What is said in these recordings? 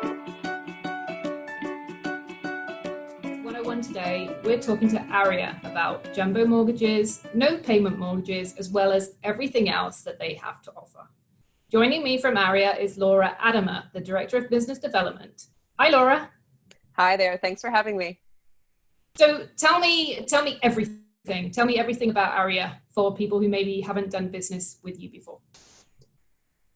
101 today, we're talking to AAREA about jumbo mortgages, no payment mortgages, as well as everything else that they have to offer. Joining me from AAREA is Laura Adema, the Director of Business Development. Hi, Laura. Hi there. Thanks for having me. So tell me everything. Tell me everything about AAREA for people who maybe haven't done business with you before.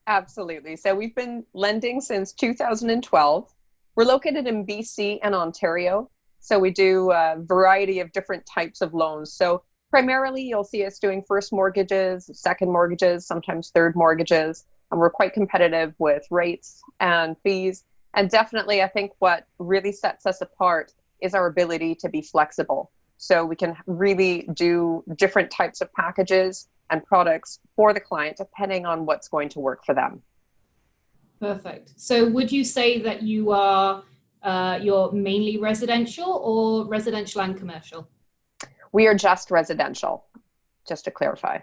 Absolutely. So we've been lending since 2012. We're located in BC and Ontario. So we do a variety of different types of loans. So primarily you'll see us doing first mortgages, second mortgages, sometimes third mortgages. And we're quite competitive with rates and fees. And definitely I think what really sets us apart is our ability to be flexible. So we can really do different types of packages and products for the client depending on what's going to work for them. Perfect. So would you say that you're mainly residential or residential and commercial? We are just residential, just to clarify.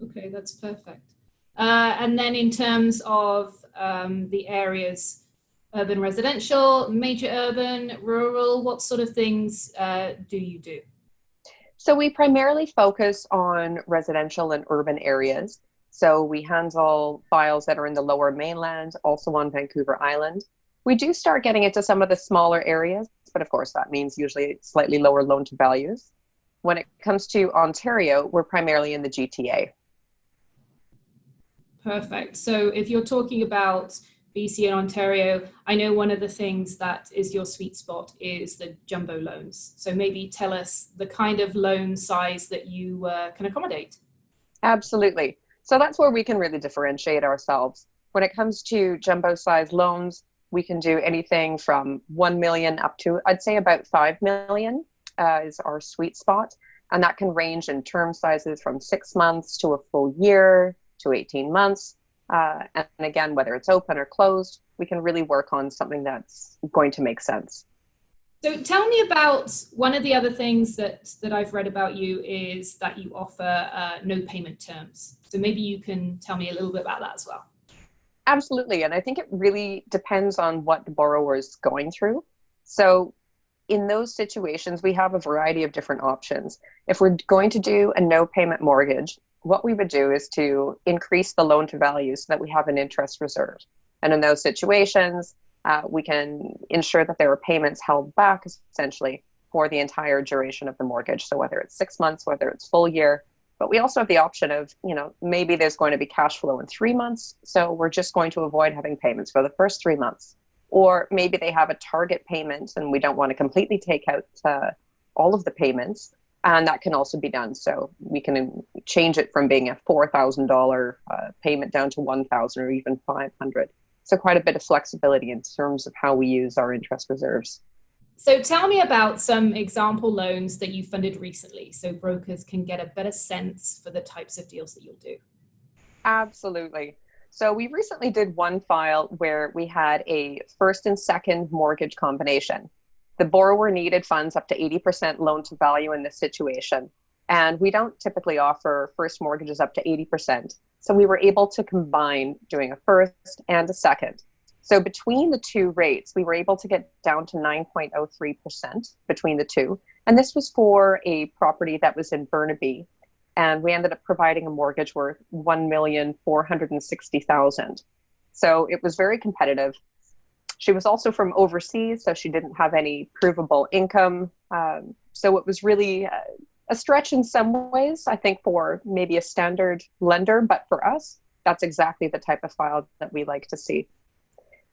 Okay, that's perfect. And then in terms of the areas, urban residential, major urban, rural, what sort of things do you do? So we primarily focus on residential and urban areas. So we handle files that are in the Lower Mainland, also on Vancouver Island. We do start getting into some of the smaller areas, but of course that means usually slightly lower loan to values. When it comes to Ontario, we're primarily in the GTA. Perfect. So if you're talking about BC and Ontario, I know one of the things that is your sweet spot is the jumbo loans. So maybe tell us the kind of loan size that you can accommodate. Absolutely. So that's where we can really differentiate ourselves. When it comes to jumbo size loans, we can do anything from 1 million up to, I'd say about 5 million is our sweet spot. And that can range in term sizes from 6 months to a full year to 18 months. And again, whether it's open or closed, we can really work on something that's going to make sense. So tell me about one of the other things that I've read about you is that you offer no payment terms. So maybe you can tell me a little bit about that as well. Absolutely. And I think it really depends on what the borrower is going through. So in those situations, we have a variety of different options. If we're going to do a no payment mortgage, what we would do is to increase the loan to value so that we have an interest reserve. And in those situations, we can ensure that there are payments held back essentially for the entire duration of the mortgage. So whether it's 6 months, whether it's full year, but we also have the option of, maybe there's going to be cash flow in 3 months. So we're just going to avoid having payments for the first 3 months. Or maybe they have a target payment and we don't want to completely take out all of the payments. And that can also be done. So we can change it from being a $4,000 payment down to $1,000 or even $500. So quite a bit of flexibility in terms of how we use our interest reserves. So tell me about some example loans that you funded recently so brokers can get a better sense for the types of deals that you'll do. Absolutely. So we recently did one file where we had a first and second mortgage combination. The borrower needed funds up to 80% loan to value in this situation. And we don't typically offer first mortgages up to 80%. So we were able to combine doing a first and a second. So between the two rates, we were able to get down to 9.03% between the two. And this was for a property that was in Burnaby. And we ended up providing a mortgage worth $1,460,000. So it was very competitive. She was also from overseas, so she didn't have any provable income. So it was really a stretch in some ways, I think, for maybe a standard lender. But for us, that's exactly the type of file that we like to see.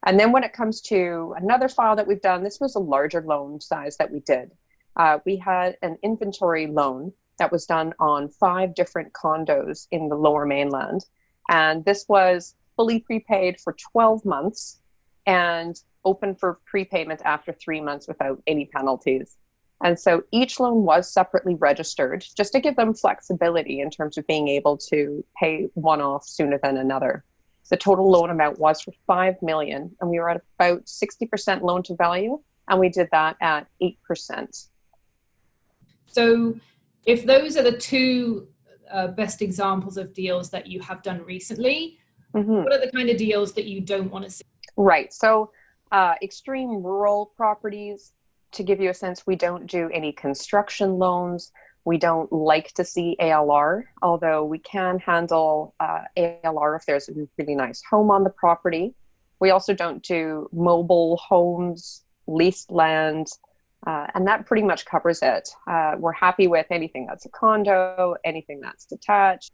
And then when it comes to another file that we've done, this was a larger loan size that we did. We had an inventory loan that was done on 5 different condos in the Lower Mainland. And this was fully prepaid for 12 months and open for prepayment after 3 months without any penalties. And so each loan was separately registered just to give them flexibility in terms of being able to pay one off sooner than another. The total loan amount was for $5 million, and we were at about 60% loan to value, and we did that at 8%. So if those are the two best examples of deals that you have done recently, what are the kind of deals that you don't want to see? Right. So Extreme rural properties, to give you a sense, we don't do any construction loans. We don't like to see ALR, although we can handle ALR if there's a really nice home on the property. We also don't do mobile homes, leased land, and that pretty much covers it. We're happy with anything that's a condo, anything that's detached.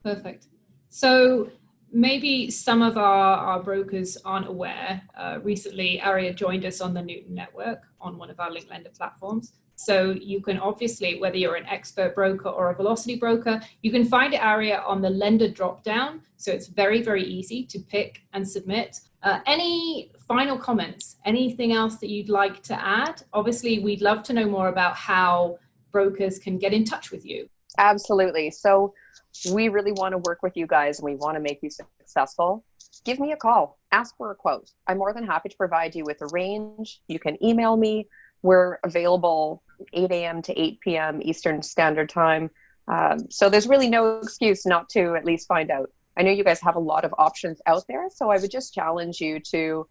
Perfect. So maybe some of our brokers aren't aware. Recently, AAREA joined us on the Newton network on one of our link lender platforms. So you can obviously, whether you're an expert broker or a velocity broker, you can find AAREA on the lender dropdown. So it's very, very easy to pick and submit. Any final comments? Anything else that you'd like to add? Obviously, we'd love to know more about how brokers can get in touch with you. Absolutely. So we really want to work with you guys and we want to make you successful. Give me a call. Ask for a quote. I'm more than happy to provide you with a range. You can email me. We're available 8 a.m. to 8 p.m. Eastern Standard Time. So there's really no excuse not to at least find out. I know you guys have a lot of options out there, so I would just challenge you to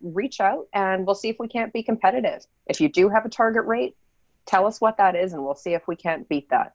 reach out and we'll see if we can't be competitive. If you do have a target rate, tell us what that is and we'll see if we can't beat that.